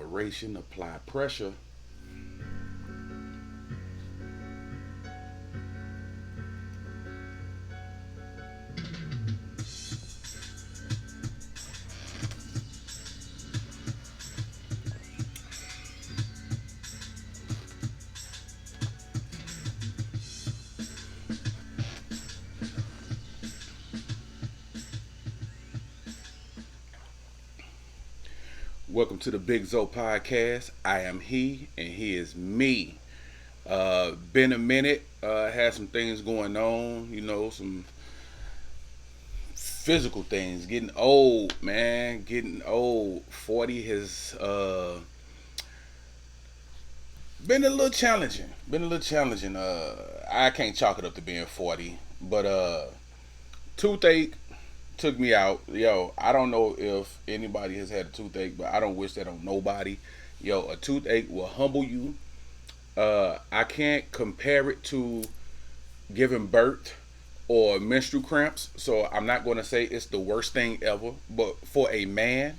Operation Apply Pressure. Welcome to the Big Zo podcast. I am he, and he is me. Been a minute. Had some things going on. Some physical things. Getting old, man. Getting old. 40 has been a little challenging. I can't chalk it up to being 40, but toothache took me out. Yo, I don't know if anybody has had a toothache, but I don't wish that on nobody. Yo, a toothache will humble you. I can't compare it to giving birth or menstrual cramps, so I'm not going to say it's the worst thing ever. But for a man,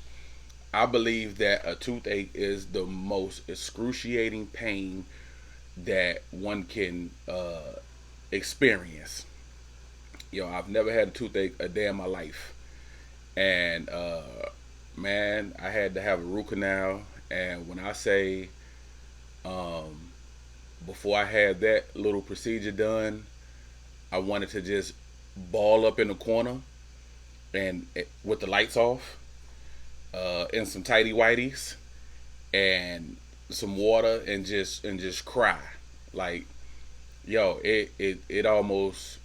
I believe that a toothache is the most excruciating pain that one can experience. Yo, I've never had a toothache a day in my life, and man, I had to have a root canal. And when I say, um, before I had that little procedure done, I wanted to just ball up in the corner and with the lights off, in some tidy whities and some water, and just cry. Like, yo, it almost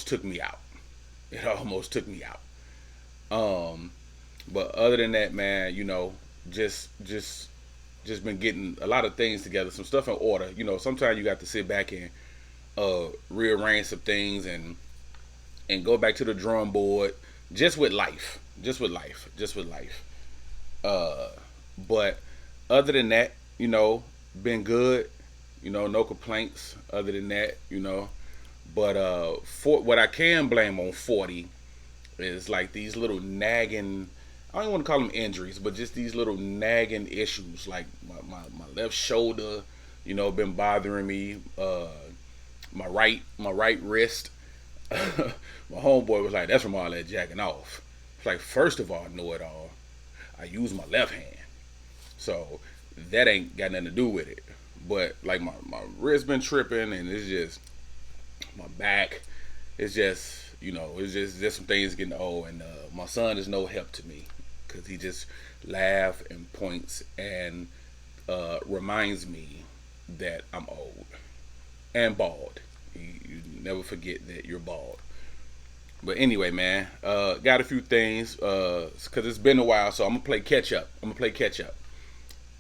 took me out. It almost took me out. Um, but other than that, man, just been getting a lot of things together, some stuff in order. Sometimes you got to sit back and rearrange some things and go back to the drum board, just with life, just with life. Uh, but other than that, been good. No complaints. Other than that. But for what I can blame on 40 is like these little nagging. I don't even want to call them injuries, but just these little nagging issues, like my left shoulder, been bothering me. My right wrist. My homeboy was like, "That's from all that jacking off." It's like, first of all, know it all. I use my left hand, so that ain't got nothing to do with it. But like my wrist been tripping, and it's just my back. It's just some things getting old, and my son is no help to me because he just laughs and points and reminds me that I'm old and bald. You never forget that you're bald. But anyway, man, got a few things because it's been a while, so I'm gonna play catch up.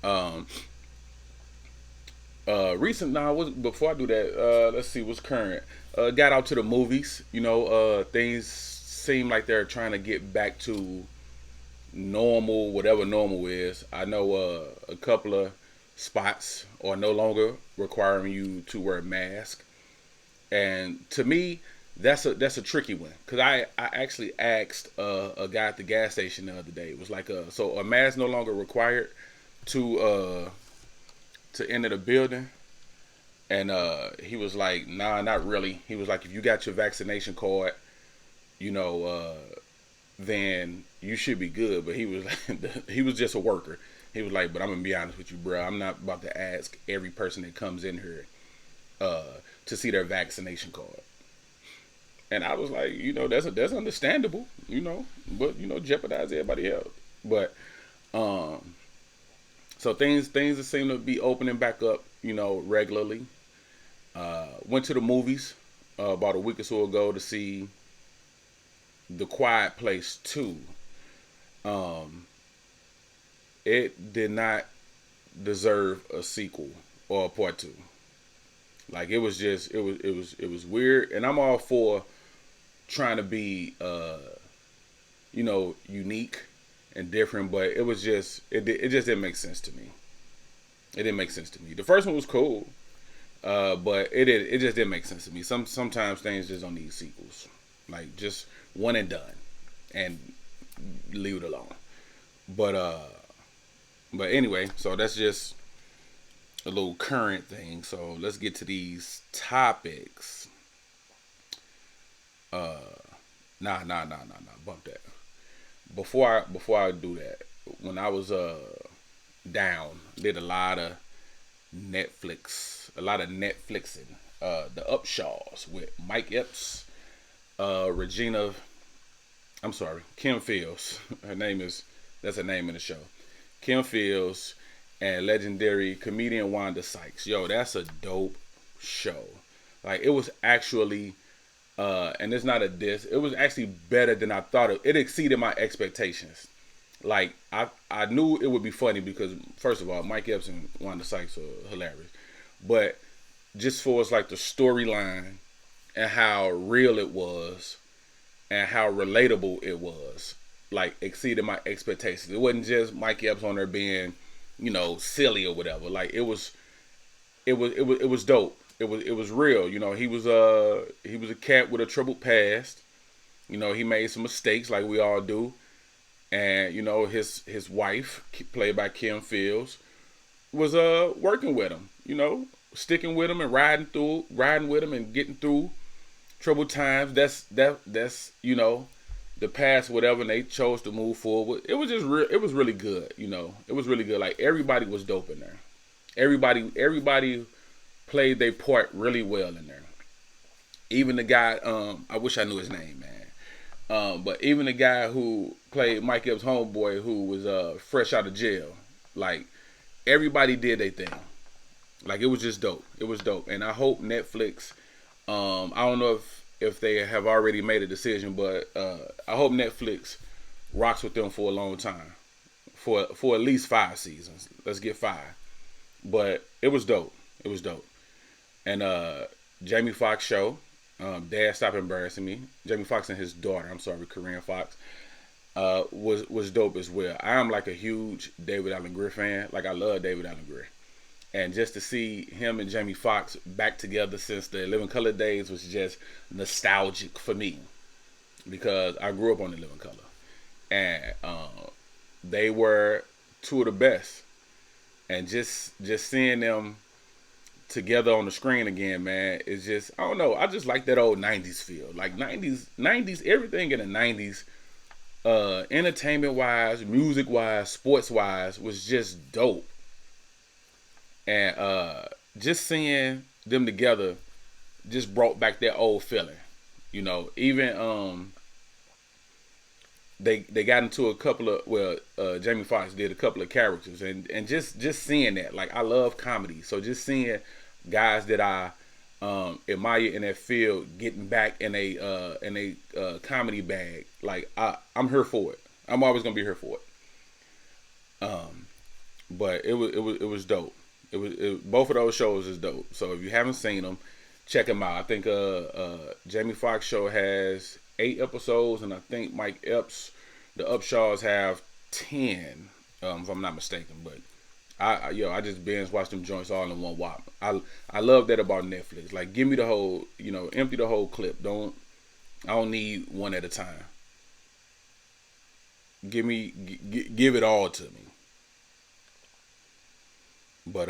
Um, recent now. Before I do that, let's see what's current. Got out to the movies. Things seem like they're trying to get back to normal, whatever normal is. I know a couple of spots are no longer requiring you to wear a mask, and to me, that's a tricky one because I actually asked a guy at the gas station the other day. It was like so a mask no longer required to enter the building, and he was like, nah, not really. He was like, if you got your vaccination card, you know, then you should be good. But he was like, he was just a worker. He was like, but I'm gonna be honest with you, bro. I'm not about to ask every person that comes in here uh, to see their vaccination card. And I was like, that's understandable, but jeopardize everybody else. But um, so things that seem to be opening back up, regularly. Went to the movies about a week or so ago to see The Quiet Place 2. Um, it did not deserve a sequel or a part two. Like it was weird, and I'm all for trying to be unique and different, but it just didn't make sense to me. It didn't make sense to me. The first one was cool, but it just didn't make sense to me. Sometimes things just don't need sequels, like just one and done, and leave it alone. But But anyway, so that's just a little current thing. So let's get to these topics. Nah. Bump that. Before I do that, when I was down, did a lot of Netflixing. The Upshaws with Mike Epps, Regina. I'm sorry, Kim Fields. That's her name in the show. Kim Fields and legendary comedian Wanda Sykes. Yo, that's a dope show. Like it was actually, and it's not a diss. It was actually better than I thought. It exceeded my expectations. Like I knew it would be funny because first of all, Mike Epps and Wanda Sykes are hilarious, but just for it's like the storyline and how real it was and how relatable it was, like exceeded my expectations. It wasn't just Mike Epps on there being, silly or whatever. Like it was dope. It was real. He was a cat with a troubled past. He made some mistakes like we all do. And his wife, played by Kim Fields, was working with him, sticking with him and riding with him and getting through troubled times. That's the past, whatever, and they chose to move forward. It was just real. It was really good. It was really good. Like everybody was dope in there. Everybody played their part really well in there. Even the guy, I wish I knew his name, man. But even the guy who played Mike Epps' homeboy, who was fresh out of jail, like everybody did their thing. Like it was just dope. It was dope, and I hope Netflix. I don't know if they have already made a decision, but I hope Netflix rocks with them for a long time, for at least 5 seasons. Let's get 5. But it was dope. It was dope, and Jamie Foxx show. Dad, stop embarrassing me. Jamie Foxx and his daughter, I'm sorry, Corinne Fox, was dope as well. I'm like a huge David Allen Greer fan. Like I love David Allen Greer. And just to see him and Jamie Foxx back together since the Living Color days was just nostalgic for me. Because I grew up on the Living Color. And they were two of the best. And just seeing them together on the screen again, man, it's just, I don't know, I just like that old 90s feel. Like 90s, everything in the 90s, entertainment wise, music wise, sports wise, was just dope. And just seeing them together just brought back that old feeling. Even they got into a couple of Jamie Foxx did a couple of characters, and just seeing that, like I love comedy, so just seeing guys that I admire in that field getting back in a comedy bag, like I'm here for it. I'm always gonna be here for it. But it was dope. Both of those shows is dope. So if you haven't seen them, check them out. I think Jamie Foxx show has 8 episodes, and I think Mike Epps, the Upshaws, have 10, if I'm not mistaken. But I just binge watch them joints all in one whop. I love that about Netflix. Like, give me the whole, empty the whole clip. I don't need one at a time. Give it all to me. But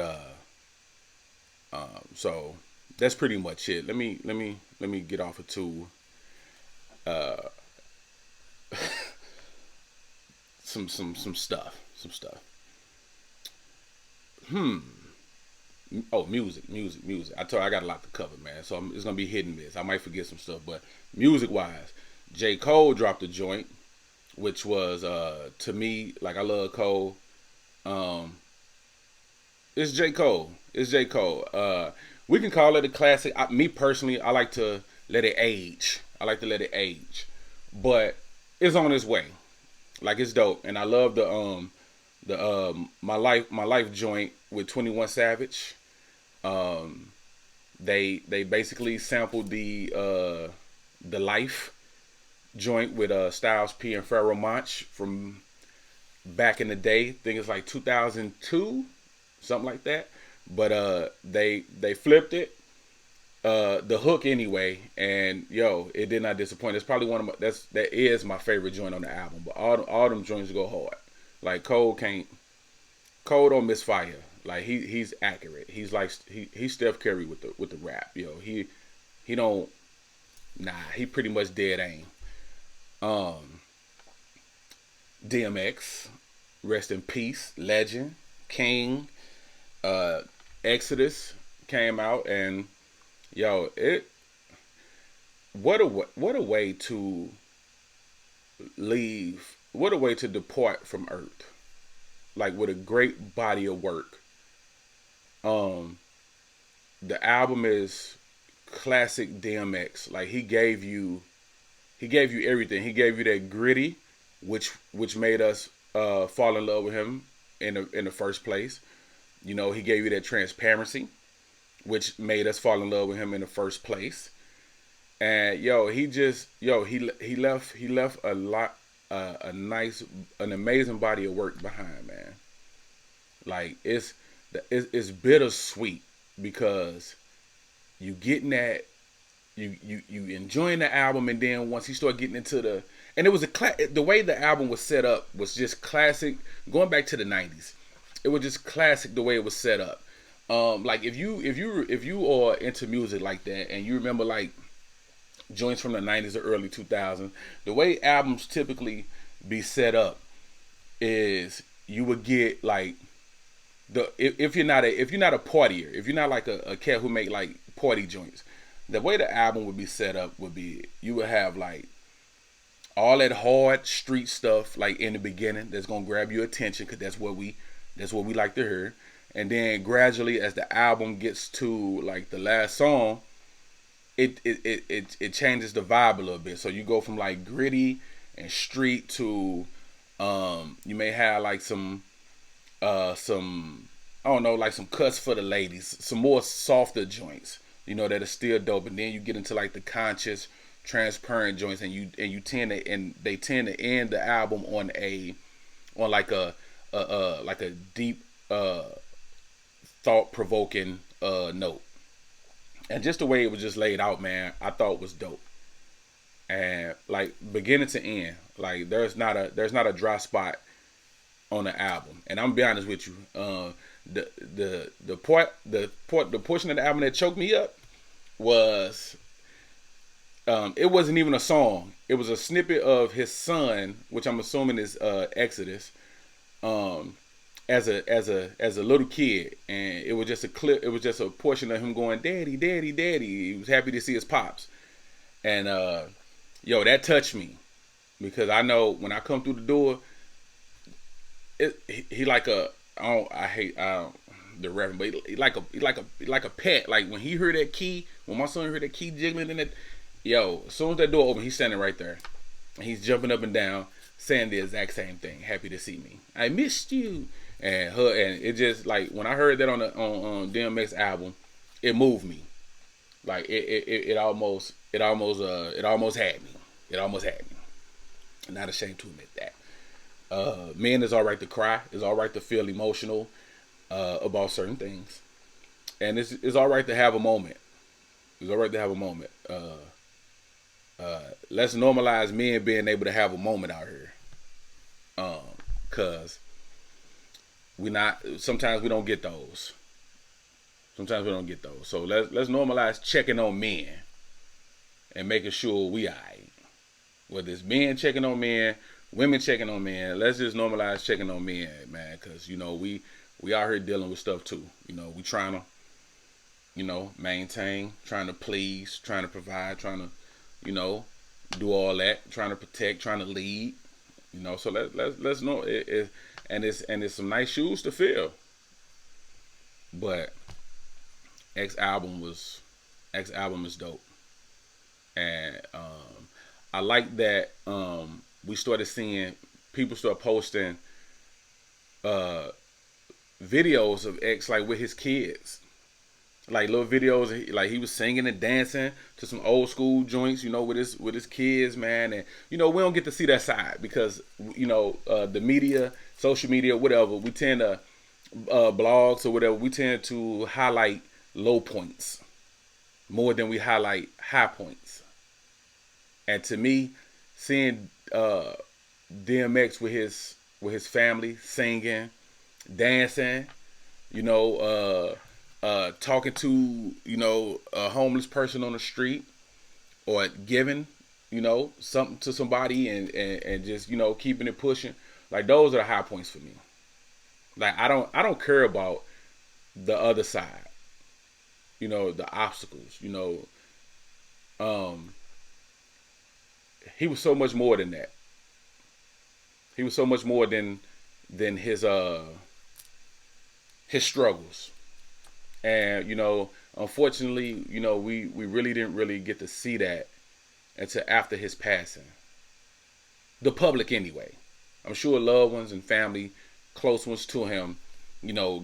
so that's pretty much it. Let me get off of two. Some stuff. Oh, music. I told you I got a lot to cover, man. So it's gonna be hit and miss. I might forget some stuff, but music wise, J. Cole dropped a joint, which was to me, like, I love Cole. It's J. Cole. We can call it a classic. Me personally, I like to let it age. But it's on its way. Like, it's dope, and I love the my life joint with 21 Savage. They basically sampled the Life joint with Styles P and Pharoah Monch from back in the day. I think it's like 2002, something like that. But they flipped it, the hook anyway, and it did not disappoint. It's probably one of that is my favorite joint on the album. But all them joints go hard. Like, Cole can't Cole don't misfire. Like he's accurate. He's like he's Steph Curry with the rap. He don't he pretty much dead aim. Um, DMX, rest in peace, legend, king. Uh, Exodus came out and it what a way to leave. What a way to depart from Earth. Like with a great body of work. Um, the album is classic DMX. Like he gave you everything. He gave you that gritty, which made us fall in love with him in the first place. He gave you that transparency, which made us fall in love with him in the first place. And he left a lot a nice an amazing body of work behind, man. Like it's bittersweet because you getting that you enjoying the album, and then once you start getting into and it was the way the album was set up was just classic. Going back to the '90s, it was just classic the way it was set up. Like if you are into music like that and you remember like joints from the '90s or early 2000s, the way albums typically be set up is you would get like if you're not a partier, if you're not like a cat who make like party joints, the way the album would be set up would be you would have like all that hard street stuff like in the beginning that's gonna grab your attention because that's what we like to hear, and then gradually as the album gets to like the last song, it changes the vibe a little bit. So you go from like gritty and street to you may have like some I don't know, like some cuts for the ladies, some more softer joints, that are still dope, and then you get into like the conscious, transparent joints, and they tend to end the album on like a deep thought provoking note, and just the way it was just laid out, man, I thought was dope, and like beginning to end, like there's not a dry spot on the album. And I'm gonna be honest with you, the portion of the album that choked me up was it wasn't even a song. It was a snippet of his son, which I'm assuming is Exodus, as a little kid, and it was just a clip. It was just a portion of him going, "Daddy, daddy, daddy." He was happy to see his pops, and that touched me because I know when I come through the door, he like a I hate the reverend, but he like a pet. Like when he heard that key, when my son heard that key jiggling in it, as soon as that door opened, he's standing right there, and he's jumping up and down, saying the exact same thing. Happy to see me. I missed you, and it just like when I heard that on DMX album, it moved me. Like it almost had me. It almost had me. I'm not ashamed to admit that. Men, it's all right to cry. It's all right to feel emotional about certain things, and it's all right to have a moment. It's all right to have a moment. Let's normalize men being able to have a moment out here, cause sometimes we don't get those. Sometimes we don't get those. So let's normalize checking on men and making sure we alright. Whether it's men checking on men, women checking on men, let's just normalize checking on men, man, because we out here dealing with stuff too. We trying to maintain, trying to please, trying to provide, trying to do all that, trying to protect, trying to lead. So let's know it, and it's some nice shoes to fill. But X album is dope, and I like that we started seeing people start posting videos of X like with his kids, like little videos, like he was singing and dancing to some old school joints, with his kids, man. And we don't get to see that side because the media, social media, whatever, we tend to blogs or whatever, we tend to highlight low points more than we highlight high points. And to me, seeing DMX with his family singing, dancing, you know, talking to, a homeless person on the street, or giving, something to somebody, and just, keeping it pushing. Like, those are the high points for me. Like, I don't care about the other side, the obstacles, um he was so much more than that. He was so much more than his struggles. And, unfortunately, we really didn't really get to see that until after his passing. The public, anyway. I'm sure loved ones and family, close ones to him,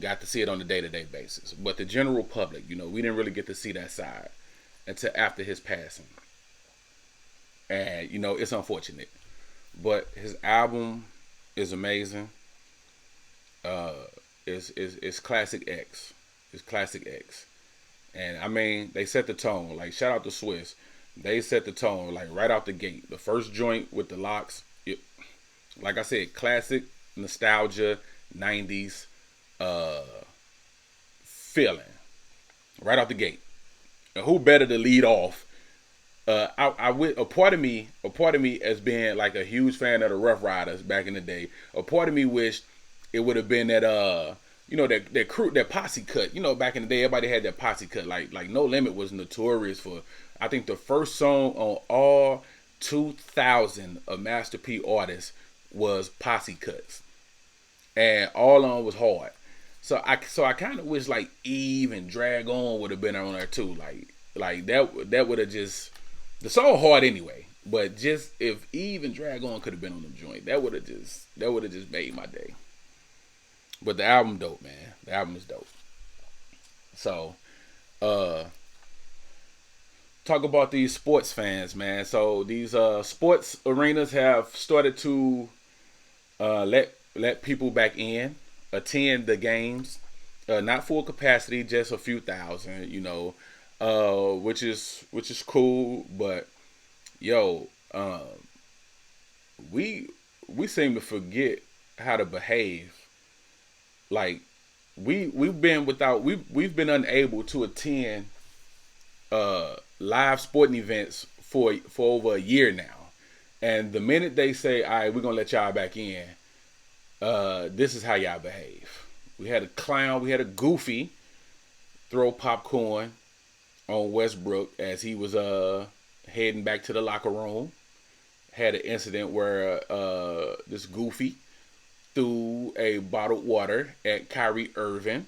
got to see it on a day-to-day basis. But the general public, we didn't really get to see that side until after his passing. And, it's unfortunate. But his album is amazing. Uh, it's classic X. It's classic X. And I mean, they set the tone. Like, shout out to Swiss. They set the tone, like, right out the gate. The first joint with the locks, like I said, classic nostalgia, 90s feeling. Right out the gate. And who better to lead off? A part of me, as being like a huge fan of the Rough Riders back in the day, a part of me wished it would have been that that crew, that posse cut. Back in the day, everybody had that posse cut. Like No Limit was notorious for, I think, the first song on all 2,000 of Master P artists was posse cuts, and all on was hard. So I kind of wish, like, Eve and Drag On would have been on there too. Like that would have just, the song hard anyway, but just if Eve and Drag On could have been on the joint, that would have just made my day. But the album dope, man. The album is dope. So, talk about these sports fans, man. So these sports arenas have started to let people back in, attend the games. Not full capacity, just a few thousand, which is cool. But yo, we seem to forget how to behave. Like, we've been unable to attend live sporting events for over a year now. And the minute they say, all right, we're gonna let y'all back in, this is how y'all behave. We had a goofy throw popcorn on Westbrook as he was heading back to the locker room. Had an incident where this goofy threw a bottled water at Kyrie Irving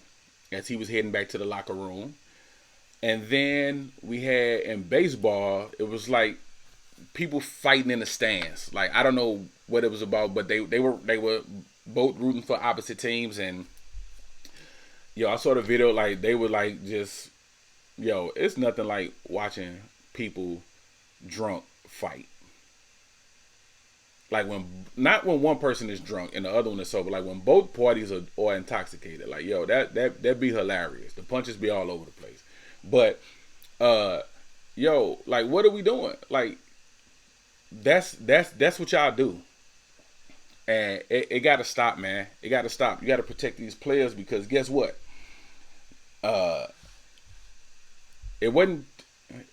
as he was heading back to the locker room. And then we had, in baseball, it was like people fighting in the stands. Like, I don't know what it was about, but they were both rooting for opposite teams. And I saw the video, like, they were like, just, it's nothing like watching people drunk fight. Like, not when one person is drunk and the other one is sober. Like, when both parties are intoxicated. Like, that be hilarious. The punches be all over the place. But, like, what are we doing? Like, that's what y'all do. And it got to stop, man. It got to stop. You got to protect these players, because guess what? It wasn't,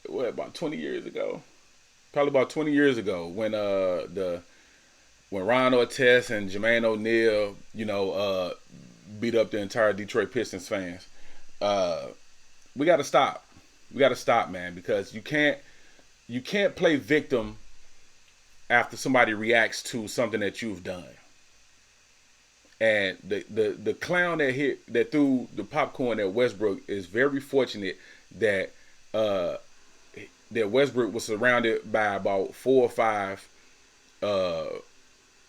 about 20 years ago? Probably about 20 years ago when Ron Artest and Jermaine O'Neal, beat up the entire Detroit Pistons fans. We got to stop. We got to stop, man, because you can't play victim after somebody reacts to something that you've done. And the clown that threw the popcorn at Westbrook is very fortunate that Westbrook was surrounded by about 4 or 5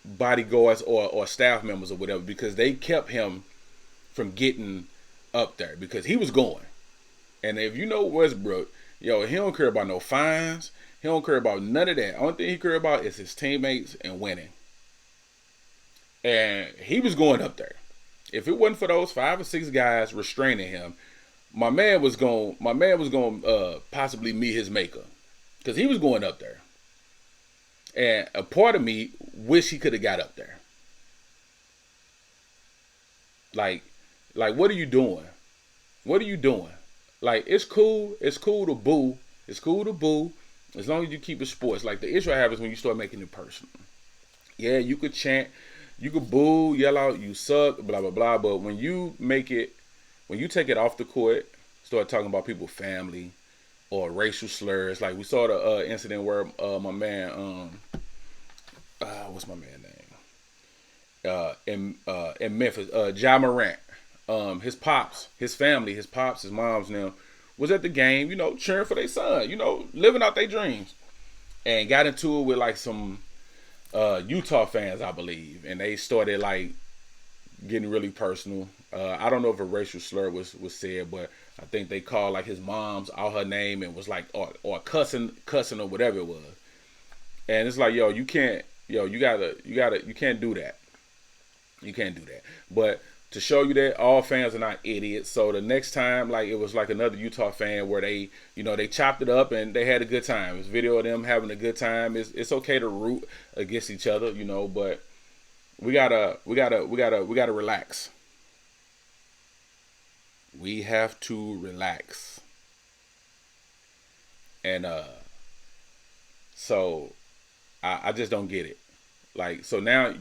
bodyguards or staff members or whatever, because they kept him from getting up there, because he was going. And if you know Westbrook, he don't care about no fines. He don't care about none of that. Only thing he care about is his teammates and winning. And he was going up there. If it wasn't for those 5 or 6 guys restraining him, my man was going possibly meet his maker, because he was going up there. And a part of me wish he could have got up there. Like, what are you doing? What are you doing? Like, it's cool. It's cool to boo. It's cool to boo. As long as you keep it sports. Like, the issue I have is when you start making it personal. Yeah, you could chant, you could boo, yell out, you suck, blah blah blah. But when you make it, when you take it off the court, start talking about people's family or racial slurs. Like we saw the incident where my man, what's my man name? In Memphis, Ja Morant, his pops, his family, his pops, his moms now was at the game, you know, cheering for their son, you know, living out their dreams, and got into it with like some Utah fans, I believe, and they started like getting really personal. I don't know if a racial slur was said, but I think they called like his mom's out her name and was like or cussing or whatever it was. And it's like, yo, you can't, you can't do that. You can't do that. But to show you that all fans are not idiots. So the next time, like it was like another Utah fan where they, you know, they chopped it up and they had a good time. It's video of them having a good time. It's okay to root against each other, you know, but we gotta relax. We have to relax. And so I just don't get it. Like so now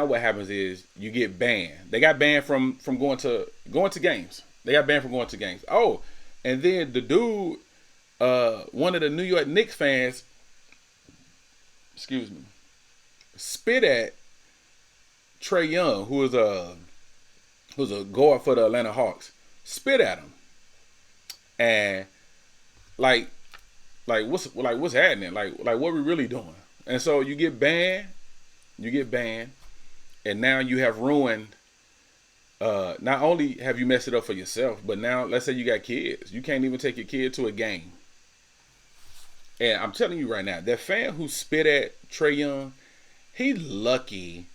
what happens is you get banned. They got banned from going to games. They got banned from going to games. Oh, and then the dude, one of the New York Knicks fans, excuse me, spit at Trae Young, who was a guard for the Atlanta Hawks. Spit at him, and like what's happening? Like what we really doing? And so you get banned, and now you have ruined. Not only have you messed it up for yourself, but now let's say you got kids, you can't even take your kid to a game. And I'm telling you right now, that fan who spit at Trae Young, he lucky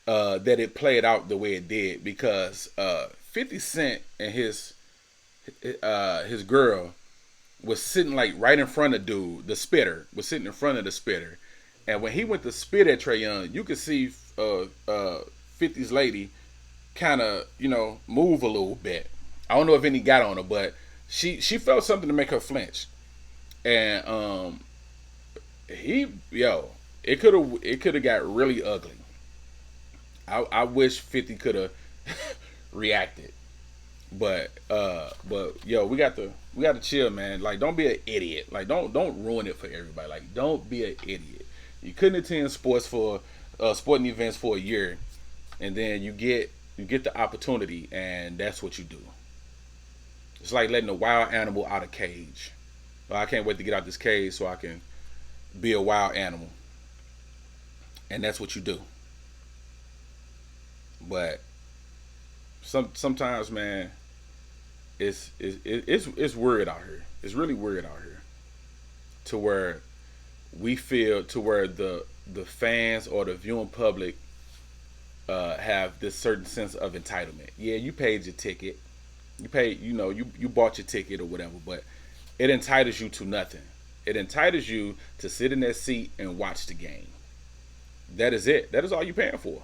that it played out the way it did, because 50 Cent and his girl was sitting like right in front of dude. The spitter was sitting in front of the spitter, and when he went to spit at Trae Young, you could see 50's lady kind of, you know, move a little bit. I don't know if any got on her, but she felt something to make her flinch, and it could have got really ugly. I wish 50 could have reacted, but yo, we got to chill, man. Like, don't be an idiot. Like, don't ruin it for everybody. Like, don't be an idiot. You couldn't attend sporting events for a year, and then you get the opportunity, and that's what you do. It's like letting a wild animal out of cage. Well, I can't wait to get out this cage so I can be a wild animal, and that's what you do. But sometimes, man, it's weird out here. It's really weird out here, to where we feel, to where the fans or the viewing public have this certain sense of entitlement. Yeah, you paid your ticket, you bought your ticket or whatever, but it entitles you to nothing. It entitles you to sit in that seat and watch the game. That is it. That is all you're paying for.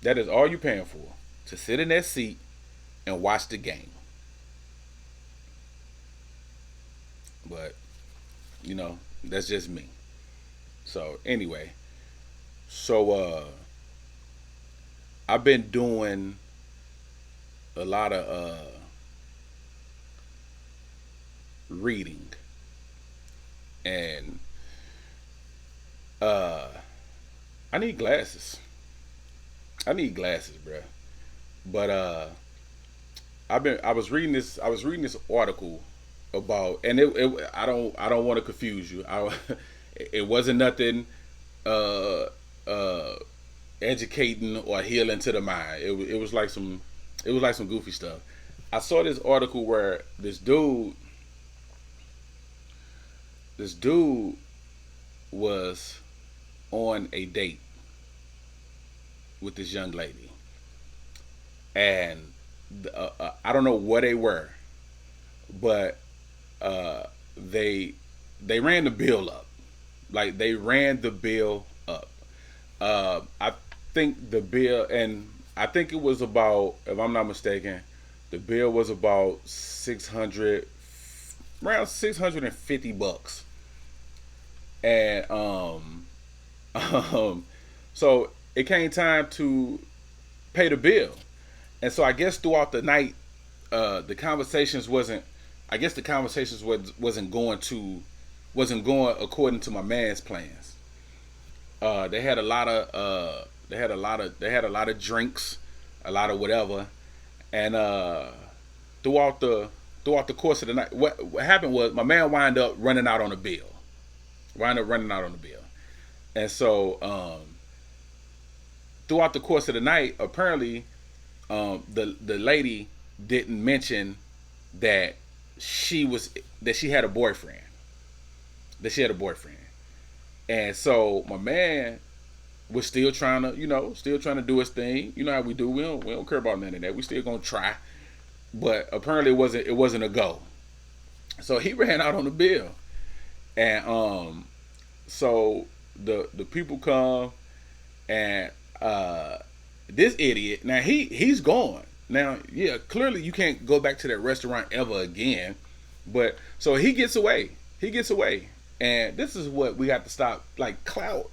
That is all you're paying for. To sit in that seat and watch the game. But, you know, that's just me. So, anyway. So, I've been doing a lot of reading. And I need glasses. Bruh. But I was reading this article about, and I don't want to confuse you. It wasn't nothing educating or healing to the mind. It was like some goofy stuff. I saw this article where this dude was on a date with this young lady, and I don't know where they were, but they ran the bill up. Like, they ran the bill up. think the bill, and I think it was about, if I'm not mistaken, the bill was about 600, around $650, and um, so it came time to pay the bill, and so I guess throughout the night, the conversations wasn't. I guess the conversations wasn't going according to my man's plans. They had a lot of they had a lot of drinks, a lot of whatever, and throughout the throughout the course of the night, what happened was my man wound up running out on a bill, and so throughout the course of the night, apparently the lady didn't mention that she was that she had a boyfriend, and so my man was still trying to, still trying to do his thing. You know how we do. We don't care about none of that. We still gonna try. But apparently it wasn't a go. So he ran out on the bill, and so the people come, and this idiot, now he's gone. Now, yeah, clearly you can't go back to that restaurant ever again. But so he gets away. And this is what we got to stop. Like, clout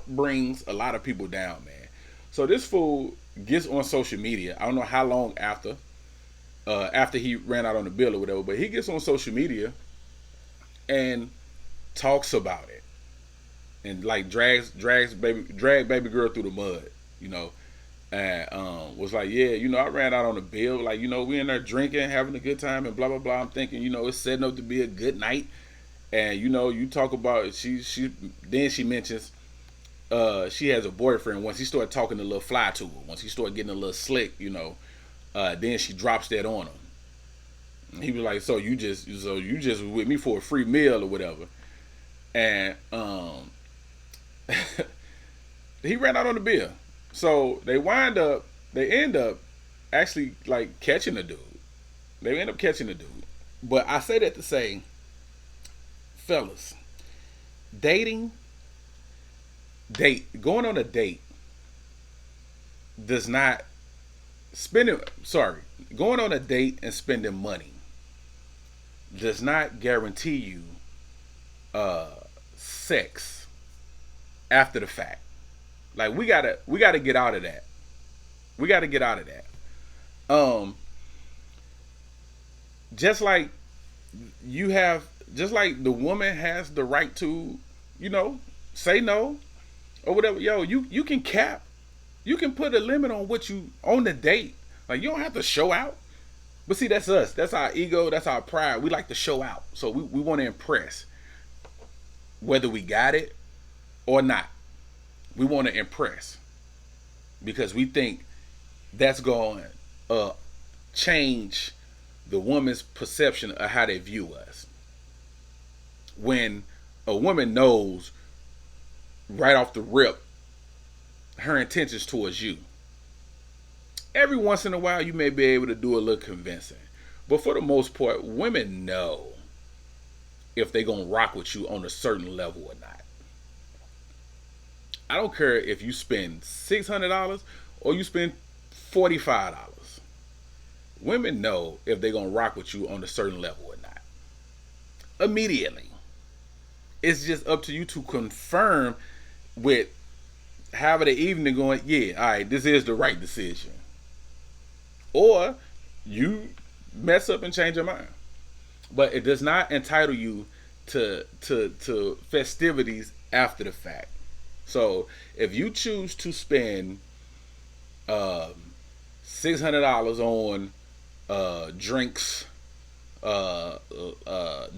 brings a lot of people down, man. So this fool gets on social media. I don't know how long after he ran out on the bill or whatever, but he gets on social media and talks about it, and like drag baby girl through the mud, and was like, yeah, I ran out on the bill, like, we in there drinking, having a good time, and blah blah blah. I'm thinking, it's setting up to be a good night, and you talk about she then she mentions she has a boyfriend. Once he started talking a little fly to her, once he started getting a little slick, then she drops that on him. And he was like, so you just was with me for a free meal or whatever. And he ran out on the bill. So they end up actually like catching the dude. They end up catching the dude. But I say that to say, fellas, going on a date does not going on a date and spending money does not guarantee you sex after the fact. Like, we gotta get out of that. Just like the woman has the right to, say no or whatever. Yo, you can cap. You can put a limit on what you on the date. Like, you don't have to show out. But see, that's us. That's our ego. That's our pride. We like to show out. So we want to impress. Whether we got it or not, we want to impress. Because we think that's going to change the woman's perception of how they view us. When a woman knows right off the rip her intentions towards you. Every once in a while, you may be able to do a little convincing. But for the most part, women know if they're going to rock with you on a certain level or not. I don't care if you spend $600 or you spend $45. Women know if they're going to rock with you on a certain level or not. Immediately. It's just up to you to confirm with however the evening going, yeah, all right, this is the right decision. Or you mess up and change your mind. But it does not entitle you to festivities after the fact. So if you choose to spend $600 on drinks,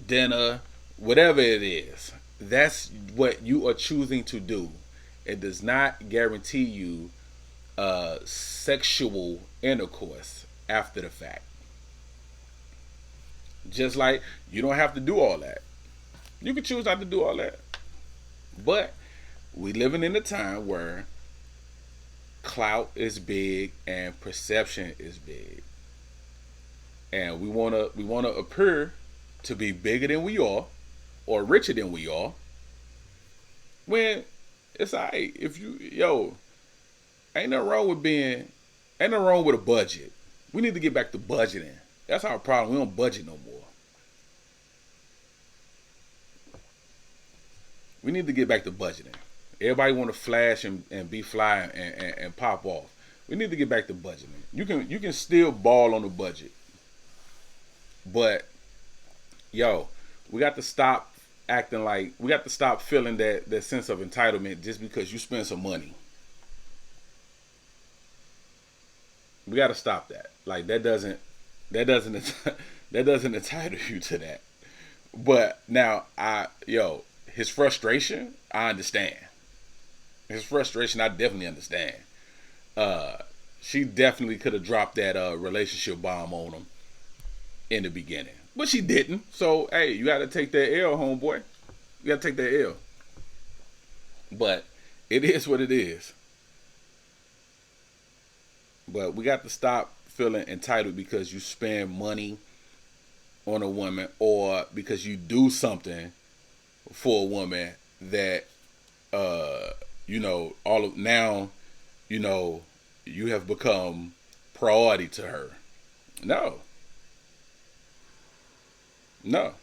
dinner, whatever it is, that's what you are choosing to do. It does not guarantee you sexual intercourse after the fact. Just like you don't have to do all that. You can choose not to do all that. But we living in a time where clout is big and perception is big. And we wanna appear to be bigger than we are or richer than we are. When it's alright if Ain't nothing wrong with being. Ain't nothing wrong with a budget. We need to get back to budgeting. That's our problem. We don't budget no more. We need to get back to budgeting. Everybody want to flash and be fly and pop off. We need to get back to budgeting. You can still ball on a budget, but yo, we got to stop acting like we got to stop feeling that sense of entitlement just because you spend some money. We got to stop that. Like that doesn't that doesn't entitle you to that. But now his frustration, I understand. His frustration, I definitely understand. Uh, she definitely could have dropped that relationship bomb on him in the beginning, but she didn't. So hey, you got to take that L, homeboy. You got to take that L. But it is what it is. But we got to stop feeling entitled because you spend money on a woman or because you do something for a woman that all of now, you know, you have become priority to her. No. No.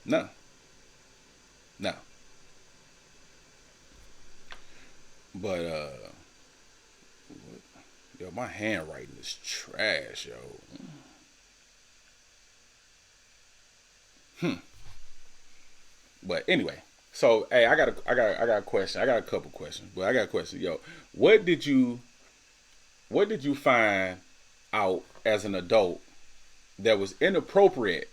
No. No. But yo, my handwriting is trash, yo. Hmm. But anyway, so hey, I got a question. I got a couple questions, but I got a question. Yo, what did you what did you find out as an adult that was inappropriate,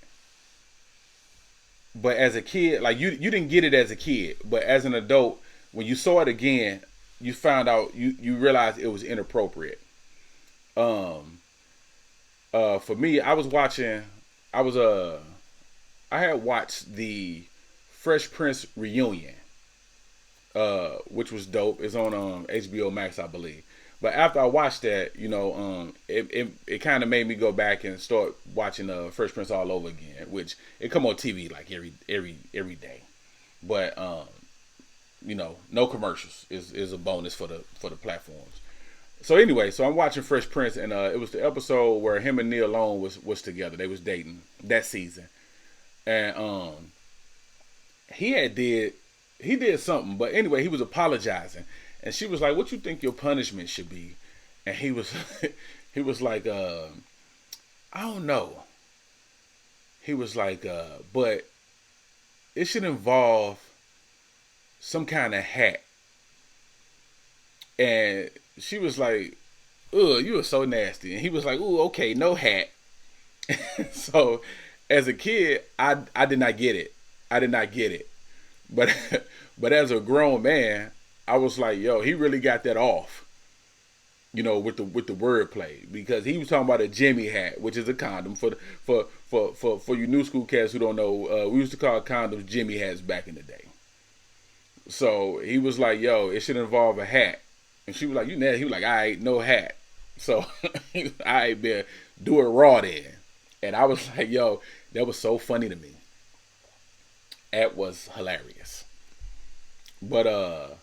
but as a kid, like you didn't get it as a kid, but as an adult, when you saw it again, you found out you realized it was inappropriate. Um, for me, I was I had watched the Fresh Prince reunion, which was dope. It's on HBO Max, I believe. But after I watched that, it kind of made me go back and start watching Fresh Prince all over again, which it come on TV like every day. But no commercials is a bonus for the platforms. So anyway, so I'm watching Fresh Prince, and it was the episode where him and Neil Long was together. They was dating that season, and he did something, but anyway, he was apologizing, and she was like, "What you think your punishment should be?" And he was he was like, "I don't know." He was like, "But it should involve some kind of hat." And she was like, "Ugh, you are so nasty." And he was like, "Ooh, okay, no hat." So, as a kid, I did not get it. I did not get it. But but as a grown man, I was like, "Yo, he really got that off." With the wordplay, because he was talking about a Jimmy hat, which is a condom for you new school cats who don't know. We used to call condoms Jimmy hats back in the day. So he was like, "Yo, it should involve a hat." And she was like, "You nasty." He was like, "All right, no hat." So I been do it raw then. And I was like, "Yo, that was so funny to me. That was hilarious." But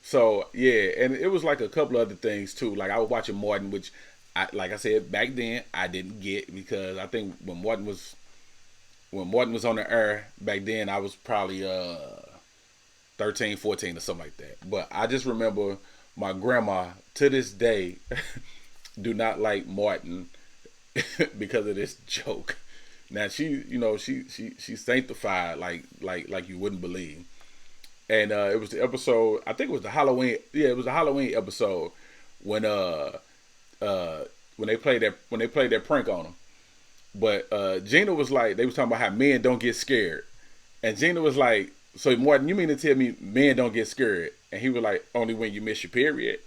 so yeah, and it was like a couple other things too. Like I was watching Martin, which like I said back then I didn't get, because I think when Martin was on the air back then, I was probably 13, 14 or something like that. But I just remember my grandma to this day do not like Martin because of this joke. Now she sanctified like you wouldn't believe. And it was the episode, I think it was the Halloween, yeah, it was the Halloween episode when when they played that prank on him. But Gina was like, they was talking about how men don't get scared. And Gina was like, "So Martin, you mean to tell me men don't get scared?" And he was like, "Only when you miss your period."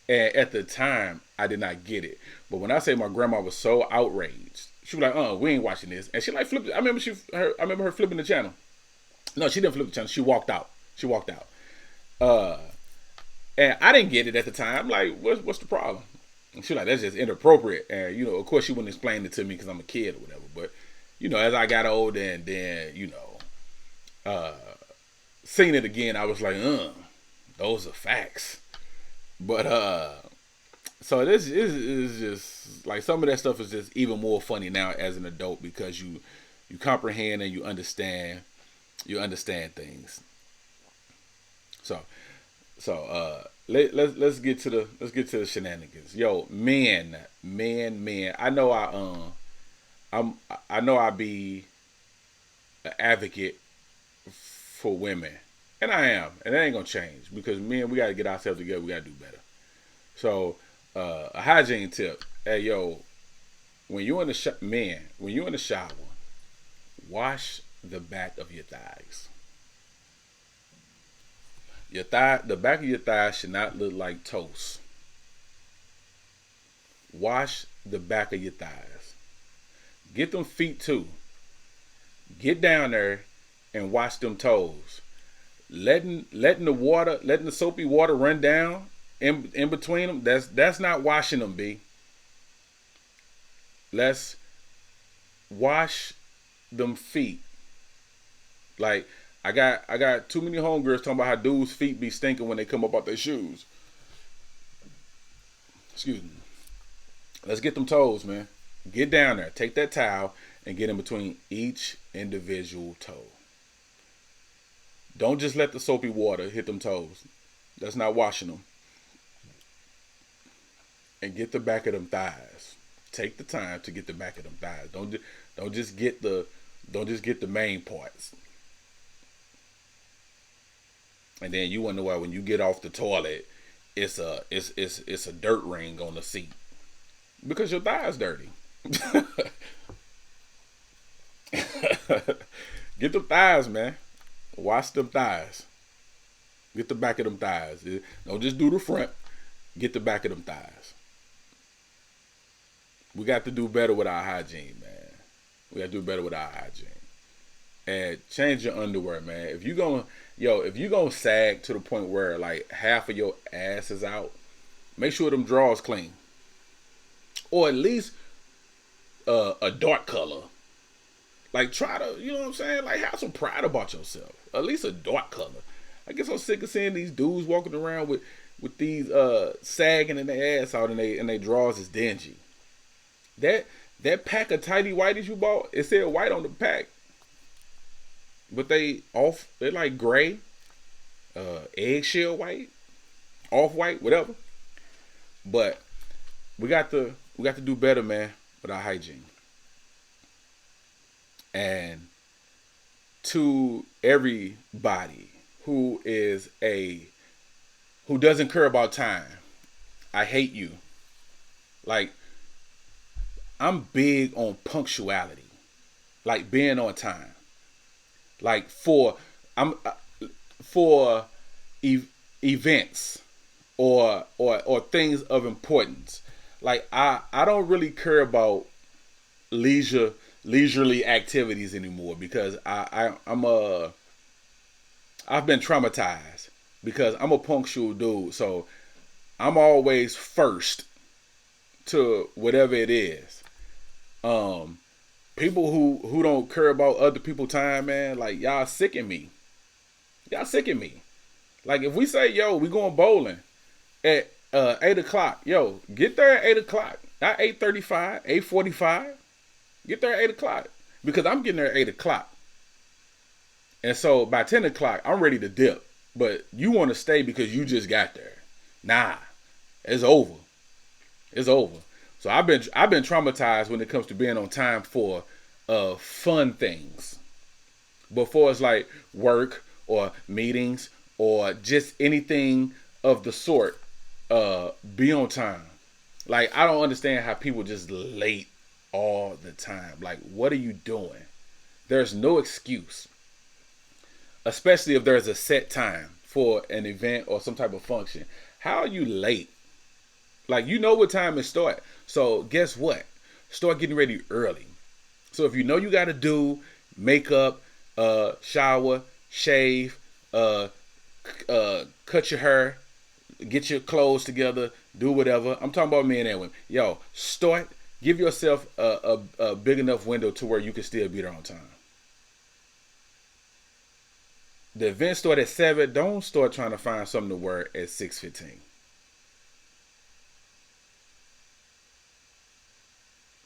And at the time, I did not get it. But when I say my grandma was so outraged, she was like, "We ain't watching this." And she like flipped. I remember her flipping the channel. No, she didn't flip the channel. She walked out. She walked out. Uh, and I didn't get it at the time. I'm like, what's the problem? And she was like, "That's just inappropriate." And of course, she wouldn't explain it to me because I'm a kid or whatever. But as I got older and then uh, seen it again, I was like, Those are facts. But so this is just like some of that stuff is just even more funny now as an adult because you comprehend and you understand things. So let's get to the shenanigans. Yo, men. I know I be an advocate for women, and I am, and that ain't gonna change because men we gotta get ourselves together. We gotta do better. So a hygiene tip. Hey yo, when you in the when you in the shower, wash the back of your thighs. The back of your thighs should not look like toast. Wash the back of your thighs. Get them feet too. Get down there and wash them toes. Letting the soapy water run down in between them. That's not washing them, B. Let's wash them feet. Like I got too many homegirls talking about how dudes' feet be stinking when they come up out their shoes. Excuse me. Let's get them toes, man. Get down there. Take that towel and get in between each individual toe. Don't just let the soapy water hit them toes. That's not washing them. And get the back of them thighs. Take the time to get the back of them thighs. Don't just get the main parts. And then you wonder why when you get off the toilet, it's a dirt ring on the seat because your thigh's dirty. Get them thighs, man. Wash them thighs. Get the back of them thighs. Don't just do the front. Get the back of them thighs. We got to do better with our hygiene, man. We got to do better with our hygiene. And change your underwear, man. If you gonna sag to the point where like half of your ass is out, make sure them drawers clean. Or at least a dark color. Like try to, you know what I'm saying? Like have some pride about yourself. At least a dark color. I guess I'm sick of seeing these dudes walking around with these sagging in their ass out and they drawers is dingy. That pack of tidy whities you bought, it said white on the pack. But they're like gray, eggshell white, off white, whatever. But we got to do better, man, with our hygiene. And to everybody who doesn't care about time, I hate you. Like I'm big on punctuality, like being on time. Like for events or things of importance. Like I don't really care about leisurely activities anymore because I've been traumatized because I'm a punctual dude. So I'm always first to whatever it is. People who don't care about other people's time, man, like y'all sicken me. Y'all sicken me. Like if we say, yo, we going bowling at 8:00, yo, get there at 8:00. Not 8:35, 8:45. Get there at 8:00. Because I'm getting there at 8:00. And so by 10:00, I'm ready to dip. But you want to stay because you just got there. Nah. It's over. It's over. So I've been traumatized when it comes to being on time for fun things. Before it's like work or meetings or just anything of the sort, be on time. Like I don't understand how people just late all the time. Like what are you doing? There's no excuse. Especially if there's a set time for an event or some type of function. How are you late? Like you know what time it start. So guess what? Start getting ready early. So if you know you got to do makeup, shower, shave, cut your hair, get your clothes together, do whatever. I'm talking about men and women. Yo, give yourself a big enough window to where you can still be there on time. The event start at 7. Don't start trying to find something to wear at 6:15.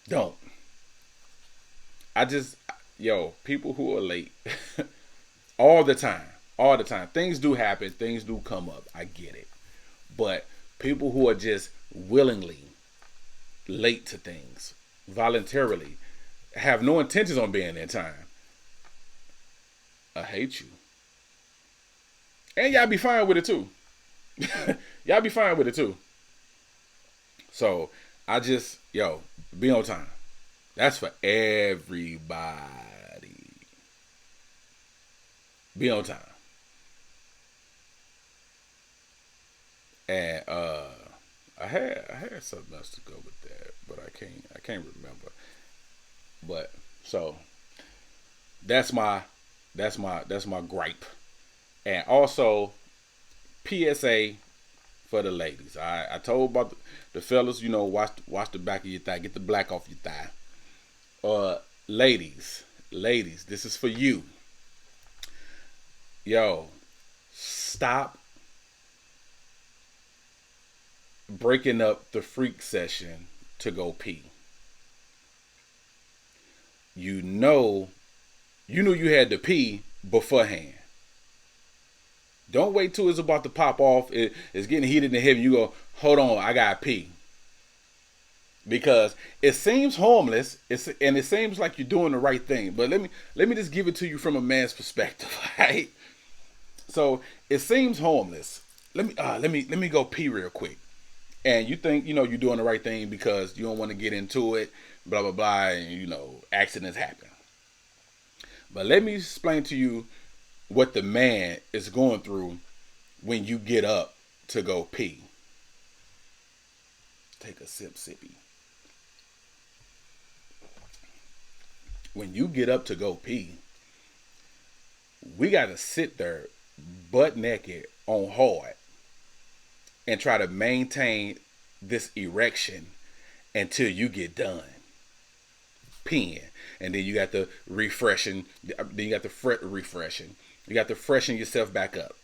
Don't. I just people who are late all the time, all the time. Things do happen. Things do come up. I get it. But people who are just willingly late to things, voluntarily, have no intentions on being in time, I hate you. And y'all be fine with it too. Y'all be fine with it too. So I just, be on time. That's for everybody. Be on time. And I had something else to go with that, but I can't remember. But so that's my gripe. And also PSA for the ladies. I told about the fellas, watch the back of your thigh, get the black off your thigh. Ladies, this is for you. Yo, stop breaking up the freak session to go pee. You know, you knew you had to pee beforehand. Don't wait till it's about to pop off. It's getting heated in the head. You go, hold on, I gotta pee. Because it seems harmless, and it seems like you're doing the right thing. But let me just give it to you from a man's perspective, right? So it seems harmless. Let me go pee real quick. And you think you're doing the right thing because you don't want to get into it, blah blah blah, and accidents happen. But let me explain to you what the man is going through when you get up to go pee. Take a sip, sippy. When you get up to go pee, we got to sit there butt naked on hard and try to maintain this erection until you get done peeing. And then you got the refreshing, then you got the refreshing. You got to freshen yourself back up.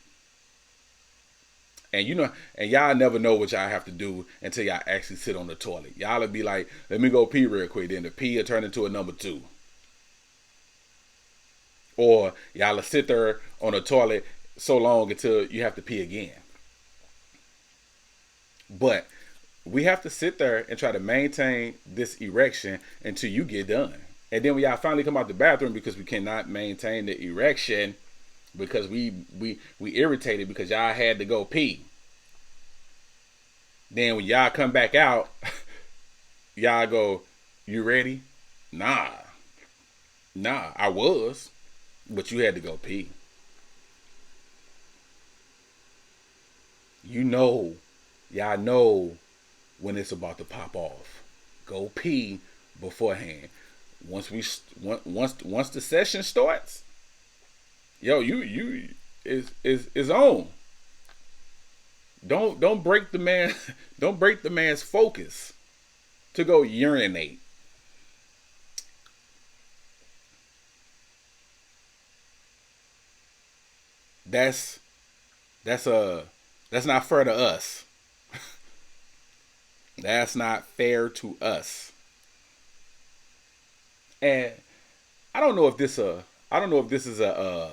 And and y'all never know what y'all have to do until y'all actually sit on the toilet. Y'all will be like, let me go pee real quick. Then the pee will turn into a number 2. Or y'all will sit there on the toilet so long until you have to pee again. But we have to sit there and try to maintain this erection until you get done. And then when y'all finally come out the bathroom, because we cannot maintain the erection because we irritated because y'all had to go pee. Then when y'all come back out, y'all go, you ready? Nah, I was, but you had to go pee. Y'all know when it's about to pop off. Go pee beforehand. Once the session starts, you is on. Don't break the man's focus to go urinate. That's not fair to us. That's not fair to us. And I don't know if this is a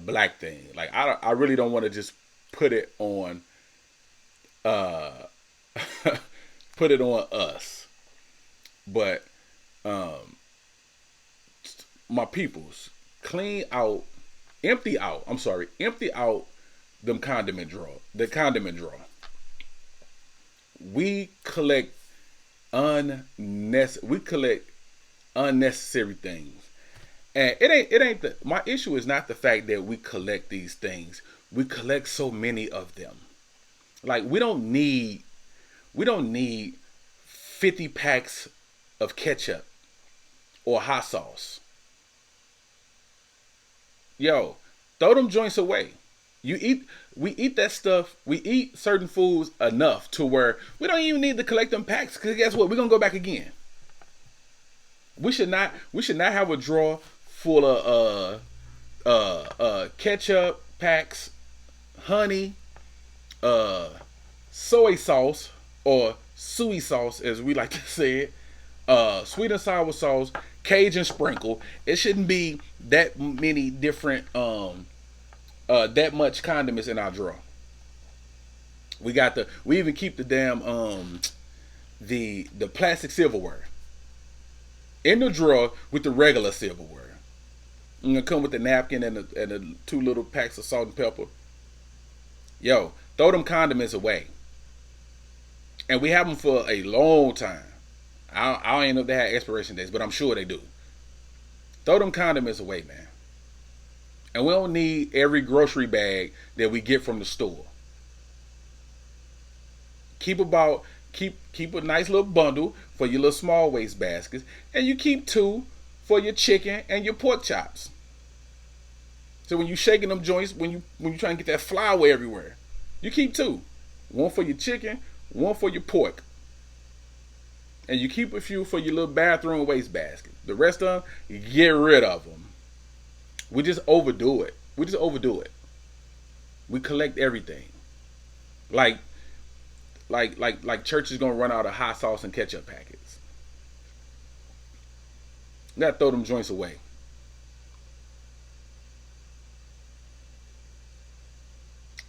black thing. Like I really don't want to just put it on put it on us. But my peoples, empty out the condiment drawer. We collect unnecessary things. And it ain't my issue is not the fact that we collect these things. We collect so many of them. Like we don't need 50 packs of ketchup or hot sauce. Yo, throw them joints away. We eat that stuff. We eat certain foods enough to where we don't even need to collect them packs. Because guess what? We're gonna go back again. We should not have a drawer full of ketchup packs, honey, uh, soy sauce or soy sauce, as we like to say it, sweet and sour sauce, Cajun sprinkle. It shouldn't be that many different, that much condiments in our drawer. We even keep the damn the plastic silverware in the drawer with the regular silverware. I'm gonna come with the napkin and the two little packs of salt and pepper. Yo, throw them condiments away, and we have them for a long time. I don't even know if they have expiration dates, but I'm sure they do. Throw them condiments away, man. And we don't need every grocery bag that we get from the store. Keep about keep a nice little bundle for your little small waste baskets, and you keep two for your chicken and your pork chops. So when you shaking them joints, when you trying to get that flour everywhere, you keep two. One for your chicken, one for your pork. And you keep a few for your little bathroom waste basket. The rest of them, you get rid of them. We just overdo it. We collect everything. Like church is gonna run out of hot sauce and ketchup packets. You gotta throw them joints away.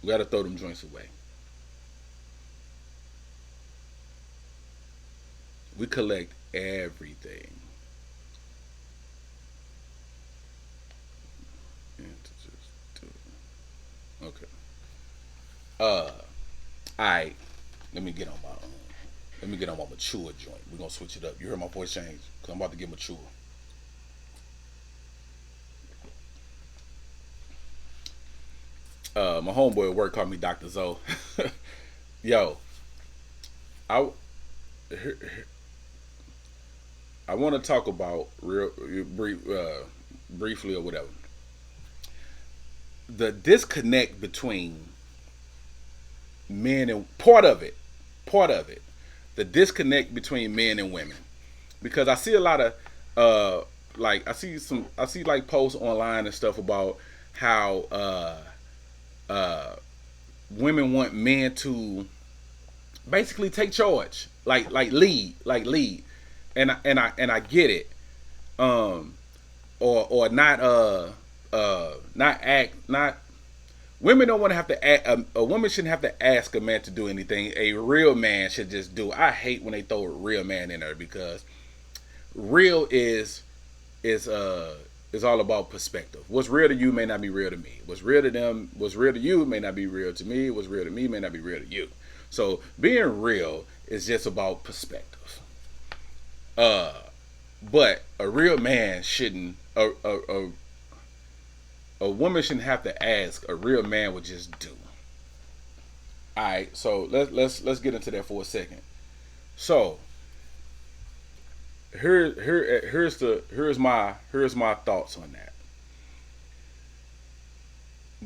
We gotta throw them joints away. We collect everything. Okay. Alright. Let me get on my mature joint. We're gonna switch it up. You heard my voice change? Cause I'm about to get mature. My homeboy at work called me Dr. Zoe. Yo, I I want to talk about briefly or whatever the disconnect between men and part of it, the disconnect between men and women, because I see a lot of I see like posts online and stuff about how women want men to basically take charge, lead, and I get it, or not act not. Women don't want to have to ask, a woman shouldn't have to ask a man to do anything. A real man should just do. I hate when they throw a real man in there, because real is all about perspective. What's real to you may not be real to me. What's real to them, what's real to you may not be real to me. What's real to me may not be real to you. So being real is just about perspective. But a real man shouldn't. A woman shouldn't have to ask. A real man would just do. All right. So let's get into that for a second. So here's my thoughts on that.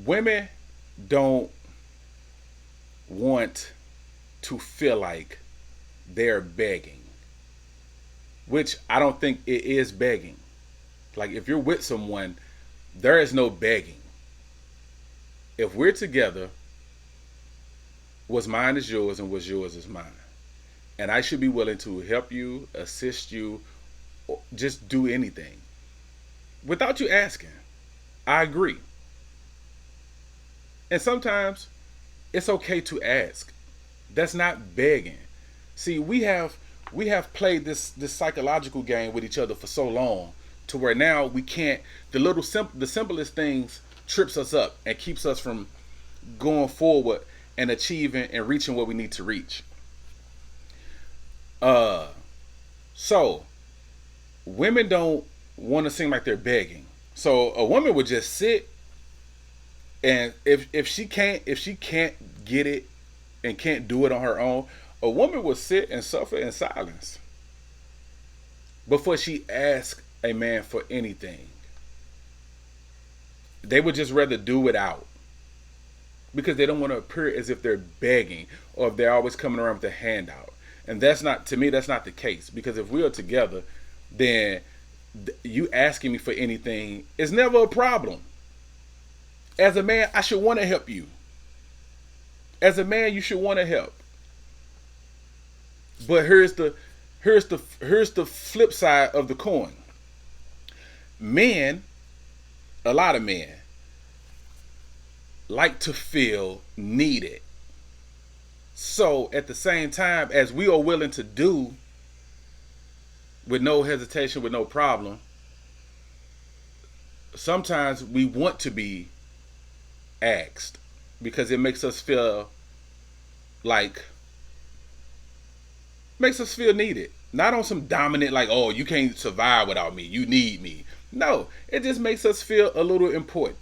Women don't want to feel like they're begging, which I don't think it is begging. Like, if you're with someone, there is no begging. If we're together, what's mine is yours and what's yours is mine. And I should be willing to help you, assist you, or just do anything without you asking. I agree. And sometimes it's okay to ask. That's not begging. See, we have played this psychological game with each other for so long, to where now we can't. The simplest things trips us up and keeps us from going forward and achieving and reaching what we need to reach. So women don't want to seem like they're begging. So a woman would just sit, and if she can't get it and can't do it on her own, a woman would sit and suffer in silence before she asks a man for anything. They would just rather do it out, because they don't want to appear as if they're begging, or if they're always coming around with a handout. And that's not, to me, that's not the case. Because if we are together, then you asking me for anything is never a problem. As a man, I should want to help you. As a man, you should want to help. But here's the flip side of the coin. Men, a lot of men, like to feel needed. So at the same time, as we are willing to do with no hesitation, with no problem, sometimes we want to be asked because it makes us feel like makes us feel needed. Not on some dominant like, oh, you can't survive without me. You need me. No, it just makes us feel a little important.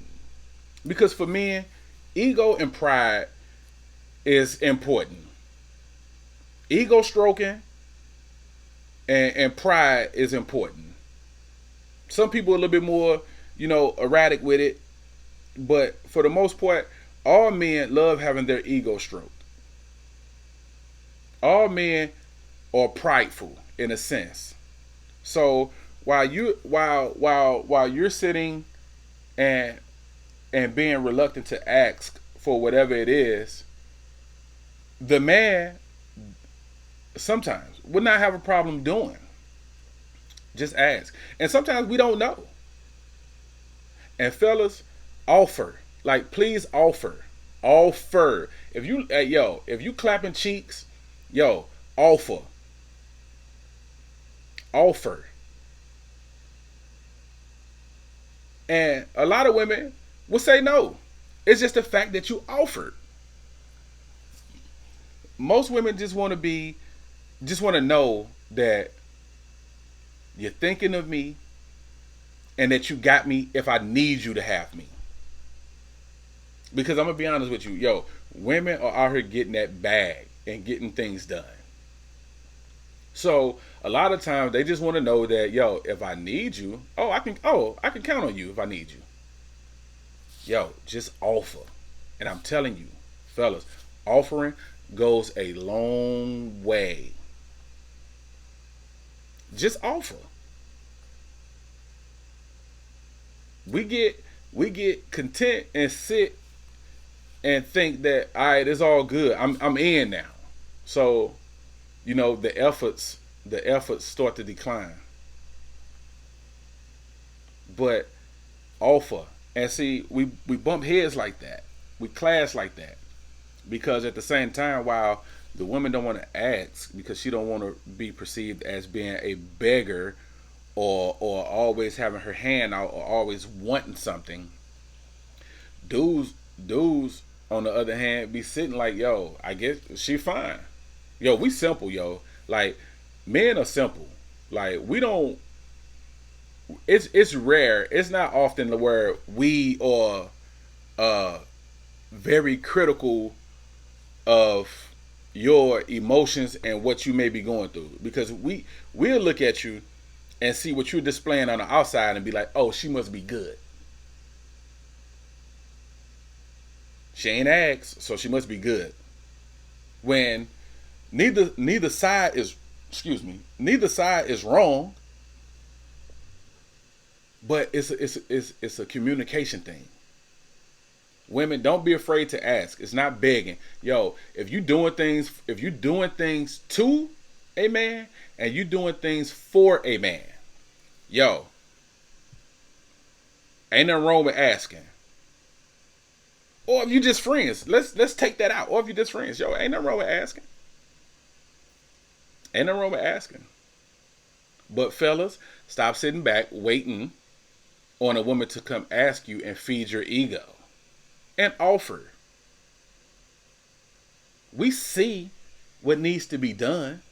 Because for men, ego and pride is important. Ego stroking and pride is important. Some people are a little bit more, erratic with it. But for the most part, all men love having their ego stroked. All men are prideful in a sense. So while you're sitting and being reluctant to ask for whatever it is, the man sometimes would not have a problem doing. Just ask. And sometimes we don't know. And fellas, offer. Like, please offer. Offer. If you clapping cheeks, offer. Offer. And a lot of women will say no. It's just the fact that you offered. Most women just want to know that you're thinking of me and that you got me if I need you to have me. Because I'm going to be honest with you, women are out here getting that bag and getting things done. So a lot of times they just want to know that, if I need you, I can count on you if I need you. Just offer. And I'm telling you, fellas, offering goes a long way. Just offer. We get content and sit and think that, all right, it's all good. I'm in now. So, the efforts start to decline. But offer. And see, we bump heads like that. We clash like that. Because at the same time, while the woman don't want to ask because she don't want to be perceived as being a beggar or always having her hand out or always wanting something, dudes on the other hand be sitting like, I guess she fine. We simple, like, men are simple. Like, we don't, it's rare, it's not often where we are very critical of your emotions and what you may be going through, because we'll look at you and see what you're displaying on the outside and be like, oh, she must be good. She ain't asked, so she must be good. When neither side is wrong, but it's a communication thing. Women, don't be afraid to ask. It's not begging. If you doing things to a man and you doing things for a man, ain't nothing wrong with asking. Or if you just friends, let's take that out. Or if you just friends, ain't nothing wrong with asking. Ain't nothing wrong with asking. But fellas, stop sitting back waiting on a woman to come ask you and feed your ego. And offer. We see what needs to be done.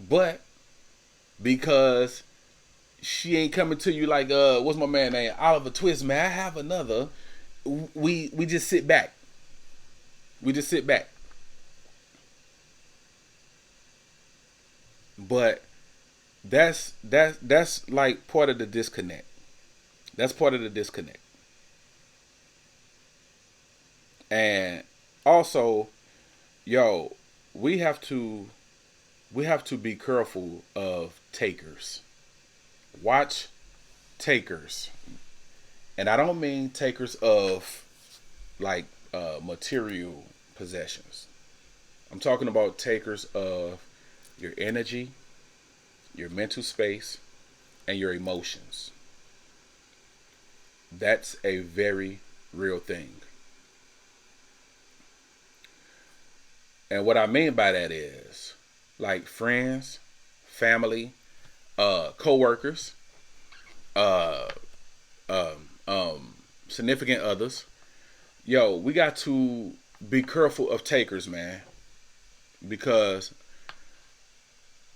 But because she ain't coming to you like, what's my man name? Oliver Twist, man, I have another. We just sit back. We just sit back. But that's like part of the disconnect. That's part of the disconnect. And also, we have to be careful of takers. Watch takers. And I don't mean takers of like material possessions. I'm talking about takers of your energy, your mental space, and your emotions. That's a very real thing. And what I mean by that is like friends, family, co-workers, uh, significant others. Yo, we got to be careful of takers, man, because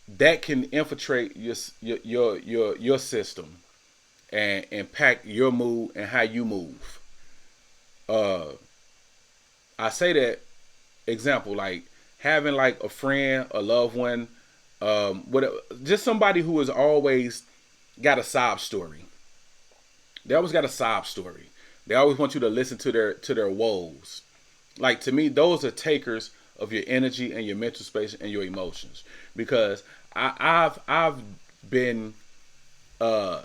that can infiltrate your system and impact your mood and how you move. Uh, I say that example like having like a friend, a loved one, what just somebody who has always got a sob story. They always got a sob story. They always want you to listen to their woes. Like to me, those are takers of your energy and your mental space and your emotions. Because I've been uh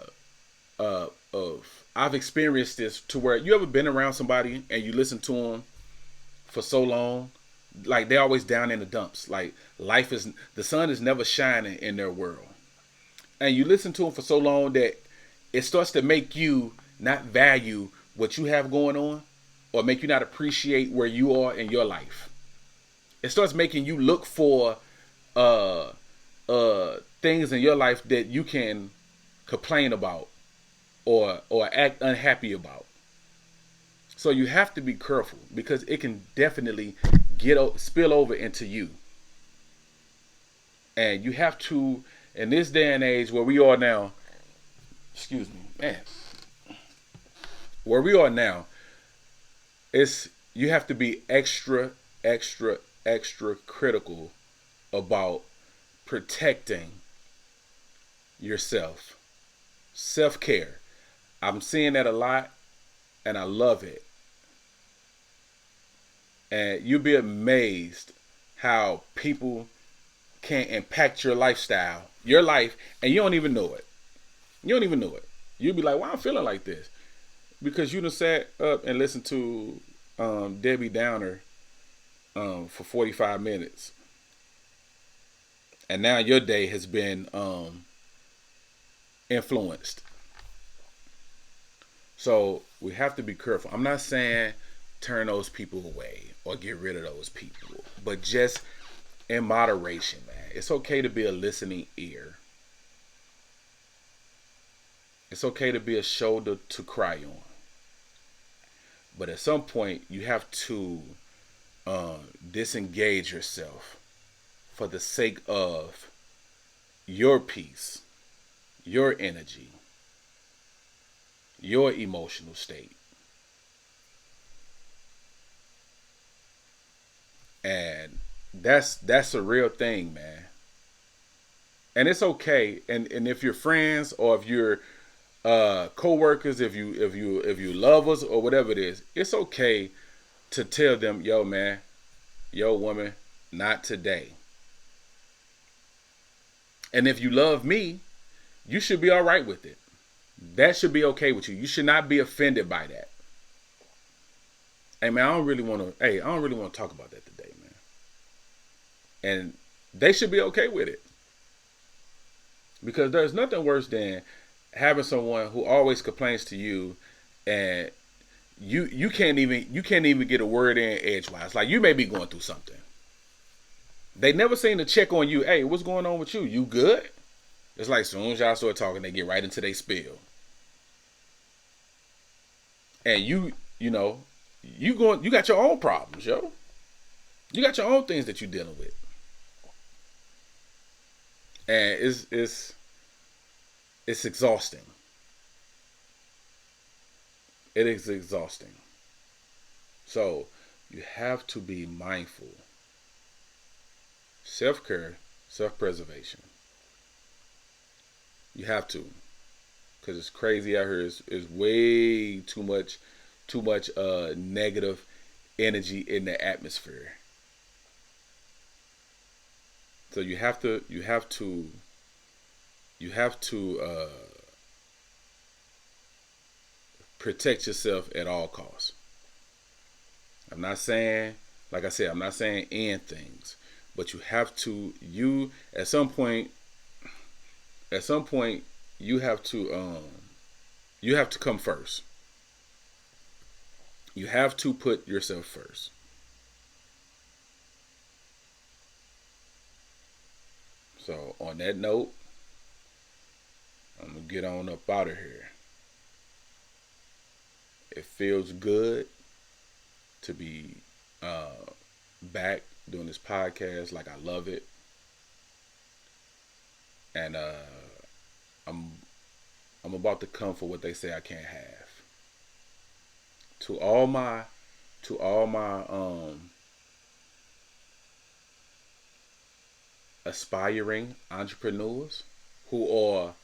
I've experienced this to where you ever been around somebody and you listen to them for so long, like they're always down in the dumps. Like life is the sun is never shining in their world, and you listen to them for so long that it starts to make you not value what you have going on, or make you not appreciate where you are in your life. It starts making you look for uh things in your life that you can complain about or act unhappy about. So you have to be careful because it can definitely spill over into you. And you have to, in this day and age where we are now, excuse me, man, where we are now, it's you have to be extra critical about protecting yourself. Self care. I'm seeing that a lot and I love it. And you'll be amazed how people can impact your lifestyle, your life, and you don't even know it. You don't even know it. You'll be like, why I'm feeling like this? Because you done sat up and listened to Debbie Downer for 45 minutes. And now your day has been influenced. So we have to be careful. I'm not saying turn those people away or get rid of those people, but just in moderation, man. It's okay to be a listening ear. It's okay to be a shoulder to cry on. But at some point, you have to disengage yourself for the sake of your peace, your energy, your emotional state. And that's a real thing, man. And it's okay. And if you're friends or if you're co-workers, if you lovers or whatever it is, it's okay to tell them, yo man, yo woman, not today. And if you love me, you should be all right with it. That should be okay with you. You should not be offended by that. Hey man, I don't really want to talk about that today, man. And they should be okay with it. Because there's nothing worse than having someone who always complains to you and you can't even get a word in edgewise. Like you may be going through something. They never seem to check on you. Hey, what's going on with you? You good? It's like as soon as y'all start talking, they get right into their spill. And you got your own problems, yo. You got your own things that you're dealing with. And it's exhausting. It is exhausting. So you have to be mindful. Self-care, self-preservation. You have to, because it's crazy out here. It's way too much negative energy in the atmosphere. So you have to protect yourself at all costs. I'm not saying, like I said, I'm not saying end things, but you have to. You at some point, you have to. You have to come first. You have to put yourself first. So on that note, I'm gonna get on up out of here. It feels good to be back doing this podcast. Like I love it, and I'm I'm about to come for what they say I can't have. To all my to all my aspiring entrepreneurs who are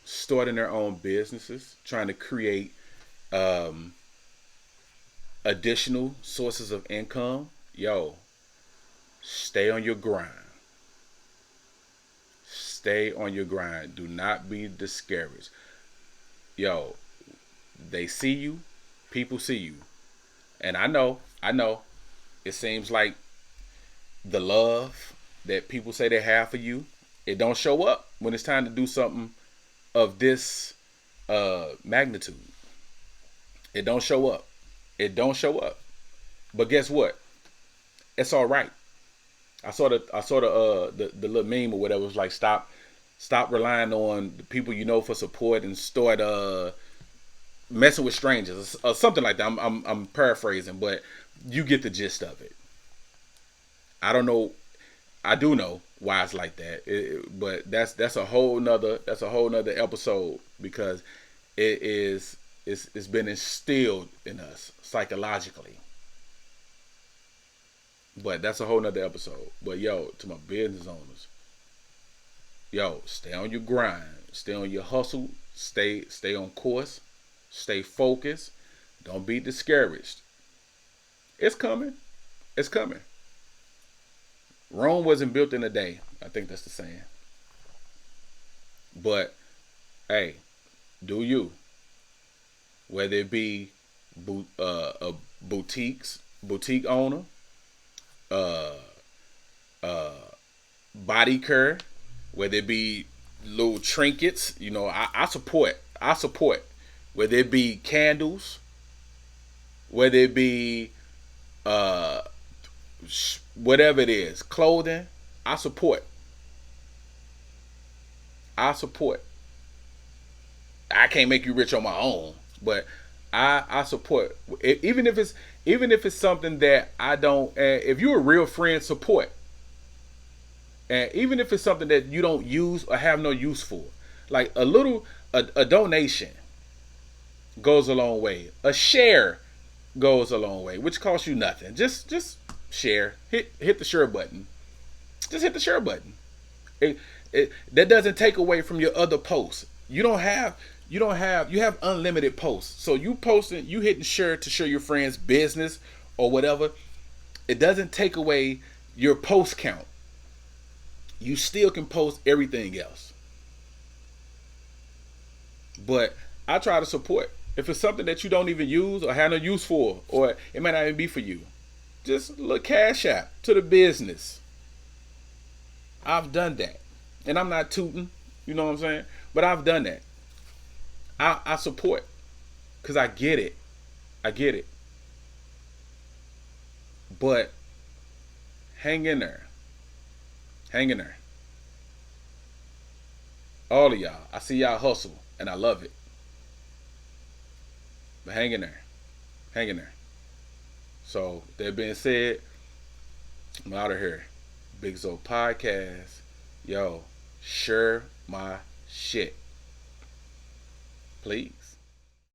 starting their own businesses, trying to create um, additional sources of income, yo, stay on your grind. Stay on your grind. Do not be discouraged. Yo, they see you, people see you. And I know, it seems like the love that people say they have for you, it don't show up when it's time to do something of this magnitude. It don't show up. It don't show up. But guess what? It's all right. I saw the little meme or whatever. It was like stop relying on the people you know for support and start messing with strangers or something like that. I'm paraphrasing, but you get the gist of it. I don't know. I do know why it's like that, but that's a whole nother episode because it's been instilled in us psychologically. But that's a whole nother episode. But yo, to my business owners, yo, stay on your grind, stay on your hustle, stay on course, stay focused. Don't be discouraged. It's coming. It's coming. Rome wasn't built in a day. I think that's the saying. But hey, do you? Whether it be a boutique owner, uh, uh, body care, whether it be little trinkets, I support. I support. Whether it be candles, whether it be uh, whatever it is, clothing, I support. I support. I can't make you rich on my own, but I support. Even if it's something that I don't. If you're a real friend, support. And even if it's something that you don't use or have no use for, like a donation goes a long way. A share goes a long way, which costs you nothing. Just share. Hit the share button. Just hit the share button. It, that doesn't take away from your other posts. You have unlimited posts. So you hitting share to share your friend's business or whatever. It doesn't take away your post count. You still can post everything else. But I try to support. If it's something that you don't even use or have no use for, or it might not even be for you, just look cash app to the business. I've done that. And I'm not tooting, you know what I'm saying? But I've done that. I support. Because I get it. I get it. But hang in there. Hang in there. All of y'all. I see y'all hustle. And I love it. But hang in there. Hang in there. So, that being said, I'm out of here. Big Zo Podcast. Yo, share my shit. Please.